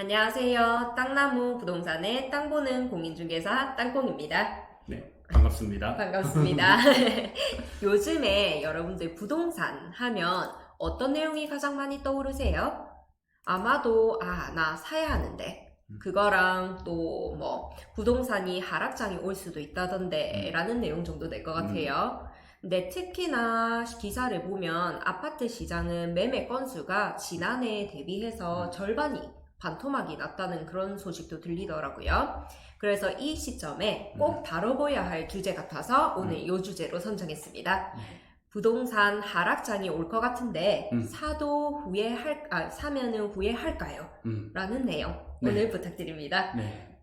안녕하세요. 땅나무 부동산의 땅 보는 공인중개사 땅콩입니다. 네, 반갑습니다. 반갑습니다. 요즘에 여러분들 부동산 하면 어떤 내용이 가장 많이 떠오르세요? 아마도 나 사야 하는데 그거랑 또 뭐 부동산이 하락장이 올 수도 있다던데 라는 내용 정도 될 것 같아요. 근데 특히나 기사를 보면 아파트 시장은 매매 건수가 지난해에 대비해서 절반이 반토막이 났다는 그런 소식도 들리더라고요. 그래서 이 시점에 꼭 다뤄봐야 할 주제 같아서 오늘 이 주제로 선정했습니다. 부동산 하락장이 올 것 같은데 사면은 후회할까요? 라는 내용 오늘 부탁드립니다. 네,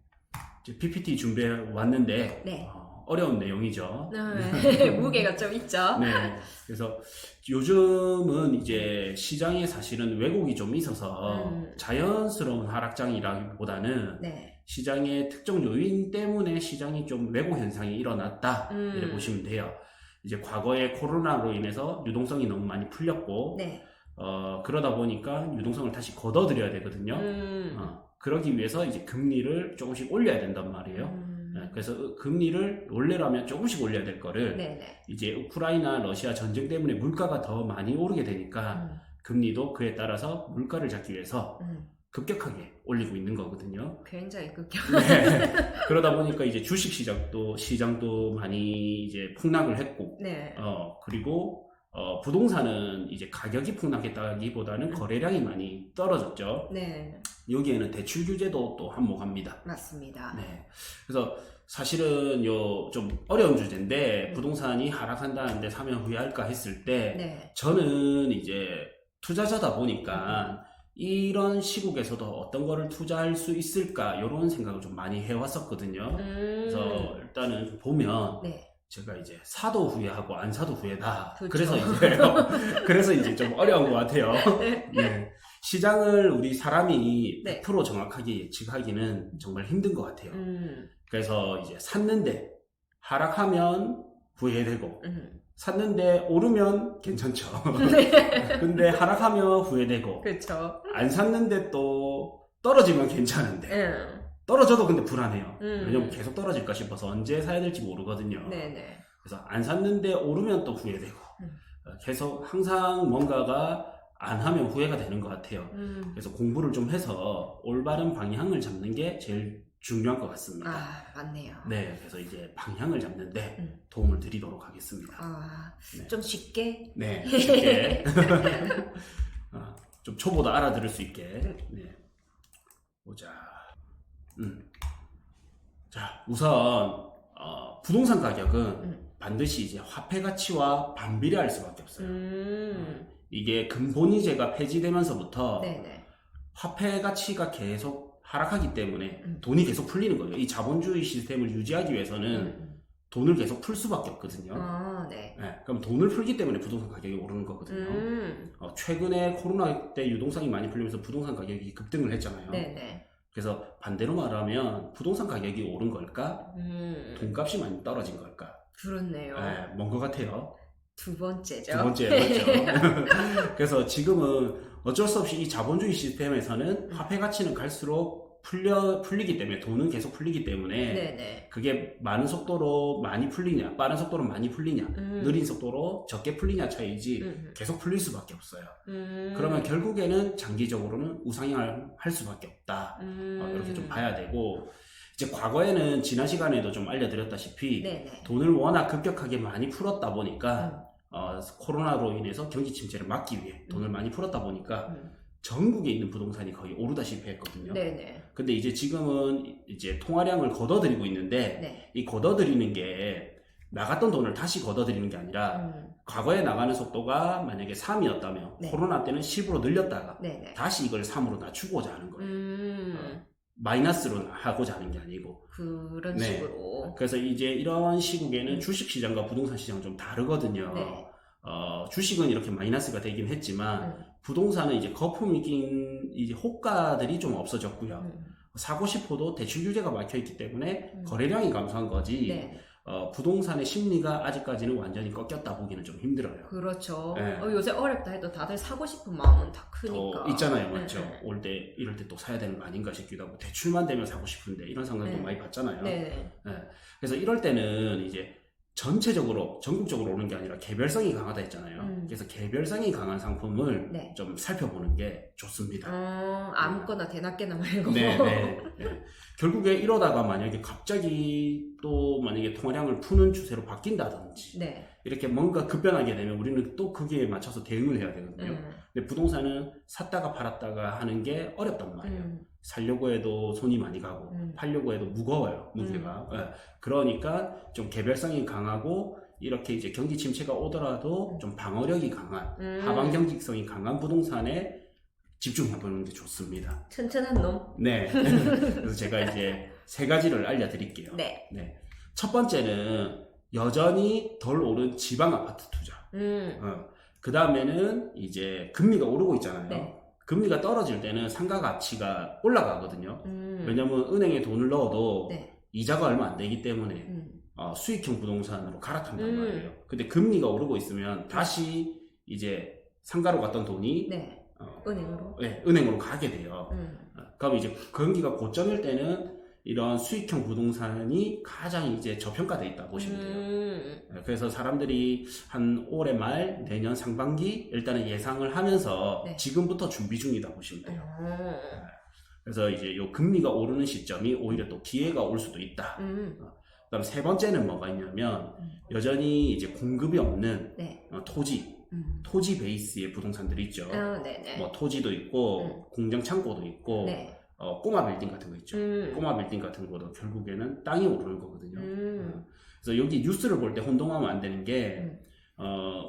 이제 PPT 준비해 왔는데 네. 어려운 내용이죠. 네. 무게가 좀 있죠. 네, 그래서 요즘은 이제 시장에 사실은 왜곡이 좀 있어서 자연스러운 하락장이라기보다는 네. 시장의 특정 요인 때문에 시장이 좀 왜곡 현상이 일어났다 이렇게 보시면 돼요. 이제 과거에 코로나로 인해서 유동성이 너무 많이 풀렸고 네. 그러다 보니까 유동성을 다시 걷어들여야 되거든요. 그러기 위해서 이제 금리를 조금씩 올려야 된단 말이에요. 그래서 금리를 원래라면 조금씩 올려야 될 거를 네네. 이제 우크라이나 러시아 전쟁 때문에 물가가 더 많이 오르게 되니까 금리도 그에 따라서 물가를 잡기 위해서 급격하게 올리고 있는 거거든요. 굉장히 급격. 네. 그러다 보니까 이제 주식 시장도 많이 이제 폭락을 했고, 네. 그리고 부동산은 이제 가격이 폭락했다기보다는 거래량이 많이 떨어졌죠. 네. 여기에는 대출 규제도 또 한몫합니다. 맞습니다. 네. 그래서 사실은 좀 어려운 주제인데 부동산이 하락한다는데 사면 후회할까 했을 때 네. 저는 이제 투자자다 보니까 이런 시국에서도 어떤 거를 투자할 수 있을까 이런 생각을 좀 많이 해왔었거든요. 그래서 일단은 보면 네. 제가 이제 사도 후회하고 안 사도 후회다. 그렇죠. 그래서 이제 좀 어려운 것 같아요. 네. 네. 시장을 우리 사람이 네. 100% 정확하게 예측하기는 정말 힘든 것 같아요. 그래서 이제 샀는데 하락하면 후회되고 샀는데 오르면 괜찮죠. 근데 하락하면 후회되고 그렇죠. 안 샀는데 또 떨어지면 괜찮은데 떨어져도 근데 불안해요. 왜냐면 계속 떨어질까 싶어서 언제 사야 될지 모르거든요. 네네. 그래서 안 샀는데 오르면 또 후회되고 계속 항상 뭔가가 안 하면 후회가 되는 것 같아요. 그래서 공부를 좀 해서 올바른 방향을 잡는 게 제일 중요한 것 같습니다. 맞네요. 네, 그래서 이제 방향을 잡는데 도움을 드리도록 하겠습니다. 네. 좀 쉽게? 네, 쉽게. 좀 초보도 알아들을 수 있게. 네. 보자. 자, 우선 부동산 가격은 반드시 이제 화폐 가치와 반비례할 수밖에 없어요. 이게 근본이제가 폐지되면서부터 네네. 화폐 가치가 계속 하락하기 때문에 돈이 계속 풀리는 거예요. 이 자본주의 시스템을 유지하기 위해서는 돈을 계속 풀 수밖에 없거든요. 네. 네, 그럼 돈을 풀기 때문에 부동산 가격이 오르는 거거든요. 최근에 코로나 때 유동성이 많이 풀리면서 부동산 가격이 급등을 했잖아요. 네네. 그래서 반대로 말하면 부동산 가격이 오른 걸까? 돈값이 많이 떨어진 걸까? 그렇네요. 네, 뭔 것 같아요? 두 번째죠. 두 번째, 맞죠? 그래서 지금은 어쩔 수 없이 이 자본주의 시스템에서는 화폐 가치는 갈수록 풀리기 때문에 돈은 계속 풀리기 때문에 네네. 그게 많은 속도로 많이 풀리냐, 빠른 속도로 많이 풀리냐, 느린 속도로 적게 풀리냐 차이지 계속 풀릴 수밖에 없어요. 그러면 결국에는 장기적으로는 우상향할 수밖에 없다. 이렇게 좀 봐야 되고 이제 과거에는 지난 시간에도 좀 알려드렸다시피 네네. 돈을 워낙 급격하게 많이 풀었다 보니까 코로나로 인해서 경기 침체를 막기 위해 돈을 많이 풀었다 보니까 전국에 있는 부동산이 거의 오르다시피 했거든요. 네네. 근데 이제 지금은 이제 통화량을 걷어들이고 있는데 네. 이 걷어들이는 게 나갔던 돈을 다시 걷어들이는 게 아니라 과거에 나가는 속도가 만약에 3이었다면 네. 코로나 때는 10으로 늘렸다가 네네. 다시 이걸 3으로 낮추고자 하는 거예요. 마이너스로 하고자 하는 게 아니고 그런 네. 식으로. 그래서 이제 이런 시국에는 주식시장과 부동산 시장은 좀 다르거든요. 네. 주식은 이렇게 마이너스가 되긴 했지만 부동산은 이제 거품이 낀 이제 호가들이 좀 없어졌고요. 사고 싶어도 대출 규제가 막혀있기 때문에 거래량이 감소한 거지 네. 부동산의 심리가 아직까지는 완전히 꺾였다 보기는 좀 힘들어요. 그렇죠. 네. 요새 어렵다 해도 다들 사고 싶은 마음은 다 크니까. 있잖아요, 맞죠? 네. 올 때 이럴 때 또 사야 되는 거 아닌가 싶기도 하고 대출만 되면 사고 싶은데 이런 상황도 네. 많이 봤잖아요. 네. 네. 그래서 이럴 때는 이제 전체적으로 전국적으로 오는 게 아니라 개별성이 강하다 했잖아요. 그래서 개별성이 강한 상품을 네. 좀 살펴보는 게 좋습니다. 아무거나 대낮게나 말고. 네. 결국에 이러다가 만약에 갑자기 또 만약에 통화량을 푸는 추세로 바뀐다든지 네. 이렇게 뭔가 급변하게 되면 우리는 또 거기에 맞춰서 대응을 해야 되거든요. 근데 부동산은 샀다가 팔았다가 하는 게 어렵단 말이에요. 살려고 해도 손이 많이 가고 팔려고 해도 무거워요, 무게가. 네. 그러니까 좀 개별성이 강하고 이렇게 이제 경기 침체가 오더라도 좀 방어력이 강한 하방 경직성이 강한 부동산에 집중해보는 게 좋습니다. 튼튼한 놈. 네. 그래서 제가 이제 3가지를 알려드릴게요. 네. 첫 번째는 여전히 덜 오른 지방 아파트 투자. 그 다음에는 이제 금리가 오르고 있잖아요. 네. 금리가 떨어질 때는 상가 가치가 올라가거든요. 왜냐면 은행에 돈을 넣어도 네. 이자가 얼마 안 되기 때문에 수익형 부동산으로 갈아탄단 말이에요. 근데 금리가 오르고 있으면 다시 이제 상가로 갔던 돈이 네. 은행으로? 네, 은행으로 가게 돼요. 그럼 이제 경기가 고점일 때는 이런 수익형 부동산이 가장 이제 저평가돼 있다 보시면 돼요. 그래서 사람들이 한 올해 말 내년 상반기 일단은 예상을 하면서 네. 지금부터 준비 중이다 보시면 돼요. 그래서 이제 요 금리가 오르는 시점이 오히려 또 기회가 올 수도 있다. 그다음 3번째는 뭐가 있냐면 여전히 이제 공급이 없는 네. 토지 베이스의 부동산들이 있죠. 네네. 뭐 토지도 있고 공장 창고도 있고 네. 꼬마 빌딩 같은 거 있죠. 꼬마 빌딩 같은 거도 결국에는 땅이 오르는 거거든요. 그래서 여기 뉴스를 볼 때 혼동하면 안 되는 게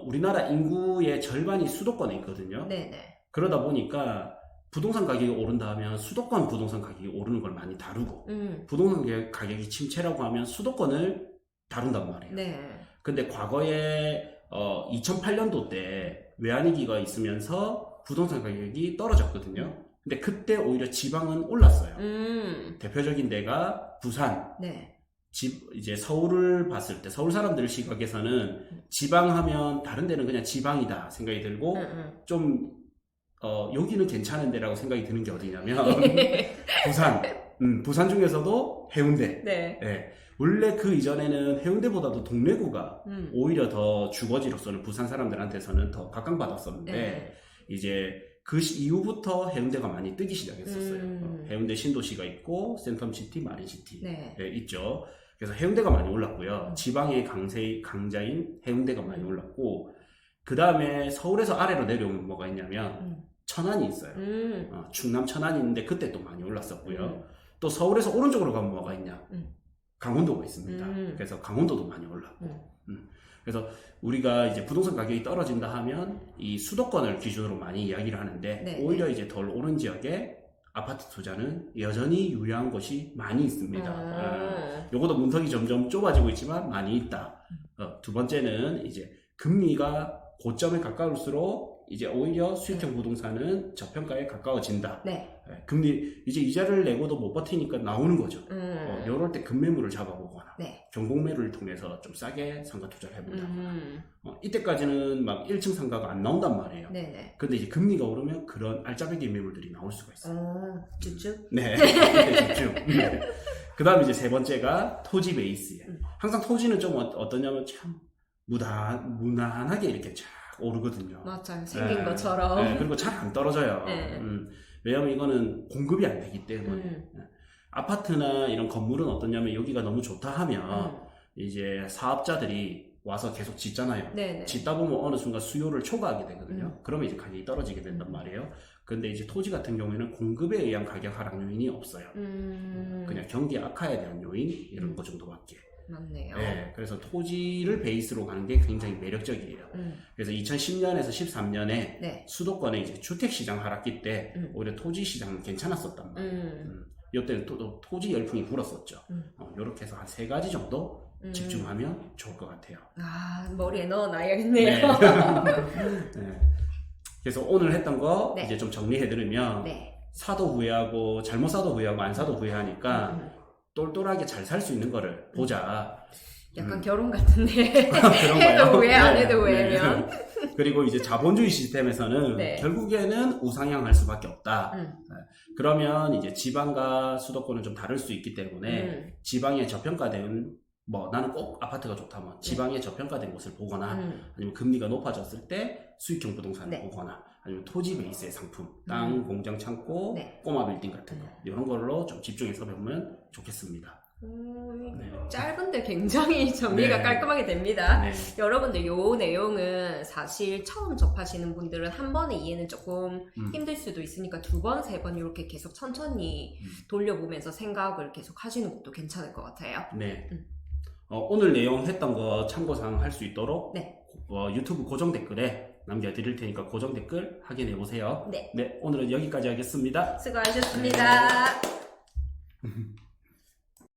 우리나라 인구의 절반이 수도권에 있거든요. 네네. 그러다 보니까 부동산 가격이 오른다 하면 수도권 부동산 가격이 오르는 걸 많이 다루고 부동산 가격이 침체라고 하면 수도권을 다룬단 말이에요. 네. 근데 과거에 2008년도 때 외환위기가 있으면서 부동산 가격이 떨어졌거든요. 근데 그때 오히려 지방은 올랐어요. 대표적인 데가 부산. 네. 이제 서울을 봤을 때 서울 사람들 시각에서는 지방 하면 다른 데는 그냥 지방이다 생각이 들고 좀 여기는 괜찮은 데라고 생각이 드는 게 어디냐면 부산. 부산 중에서도 해운대. 네. 네. 원래 그 이전에는 해운대보다도 동래구가 오히려 더 주거지로서는 부산 사람들한테서는 더 각광받았었는데 네. 이제 그 이후부터 해운대가 많이 뜨기 시작했었어요. 해운대 신도시가 있고 센텀시티, 마린시티 네. 있죠. 그래서 해운대가 많이 올랐고요. 지방의 강자인 해운대가 많이 올랐고 그 다음에 서울에서 아래로 내려오면 뭐가 있냐면 천안이 있어요. 충남 천안이 있는데 그때 또 많이 올랐었고요. 또 서울에서 오른쪽으로 가면 뭐가 있냐? 강원도가 있습니다. 그래서 강원도도 많이 올랐고. 그래서 우리가 이제 부동산 가격이 떨어진다 하면 이 수도권을 기준으로 많이 이야기를 하는데 네. 오히려 이제 덜 오른 지역에 아파트 투자는 여전히 유리한 곳이 많이 있습니다. 요것도 문턱이 점점 좁아지고 있지만 많이 있다. 두 번째는 이제 금리가 고점에 가까울수록 이제 오히려 수익형 부동산은 저평가에 가까워진다. 네. 금리 이제 이자를 내고도 못 버티니까 나오는 거죠. 이럴 때 급매물을 잡아보거나 네. 경공매를 통해서 좀 싸게 상가 투자를 해본다거나 이때까지는 막 1층 상가가 안 나온단 말이에요. 네네. 근데 이제 금리가 오르면 그런 알짜배기 매물들이 나올 수가 있어요. 쭈쭈? 네. 그때 집중. 네. 그 다음에 이제 3번째가 토지 베이스에. 항상 토지는 좀 어떠냐면 참 무난하게 이렇게 쫙 오르거든요. 맞아요. 생긴 것처럼. 네. 그리고 잘 안 떨어져요. 네. 왜냐면 이거는 공급이 안 되기 때문에. 아파트나 이런 건물은 어떠냐면 여기가 너무 좋다 하면 이제 사업자들이 와서 계속 짓잖아요. 네네. 짓다 보면 어느 순간 수요를 초과하게 되거든요. 그러면 이제 가격이 떨어지게 된단 말이에요. 근데 이제 토지 같은 경우에는 공급에 의한 가격 하락 요인이 없어요. 그냥 경기 악화에 대한 요인 이런 거 정도밖에. 맞네요. 네, 그래서 토지를 베이스로 가는 게 굉장히 매력적이에요. 그래서 2010년에서 13년에 네. 수도권의 이제 주택시장 하락기 때 오히려 토지시장은 괜찮았었단 말이에요. 이때는 또 토지 열풍이 불었었죠. 이렇게 해서 한 3가지 정도 집중하면 좋을 것 같아요. 머리에 넣어놔야겠네요. 네. 네. 그래서 오늘 했던 거 네. 이제 좀 정리해드리면 네. 사도 후회하고 잘못 사도 후회하고 안 사도 후회하니까 똘똘하게 잘 살 수 있는 거를 보자. 약간 결혼 같은데. 그런가요? 해도 왜, 안 네, 해도 네. 왜면. 그리고 이제 자본주의 시스템에서는 네. 결국에는 우상향할 수밖에 없다. 음. 그러면 이제 지방과 수도권은 좀 다를 수 있기 때문에 지방에 저평가된 뭐 나는 꼭 아파트가 좋다면 지방에 저평가된 곳을 보거나 아니면 금리가 높아졌을 때 수익형 부동산을 네. 보거나 아니면 토지 베이스의 상품, 땅, 공장, 창고, 네. 꼬마 빌딩 같은 거 이런 걸로 좀 집중해서 보면 좋겠습니다. 네. 짧은데 굉장히 정리가 네. 깔끔하게 됩니다. 네. 여러분들 요 내용은 사실 처음 접하시는 분들은 한 번에 이해는 조금 힘들 수도 있으니까 두 번, 세 번 이렇게 계속 천천히 돌려보면서 생각을 계속 하시는 것도 괜찮을 것 같아요. 네. 오늘 내용 했던 거 참고사항 할 수 있도록 네. 유튜브 고정 댓글에 남겨드릴 테니까 고정 댓글 확인해 보세요. 네. 네, 오늘은 여기까지 하겠습니다. 수고하셨습니다. 네.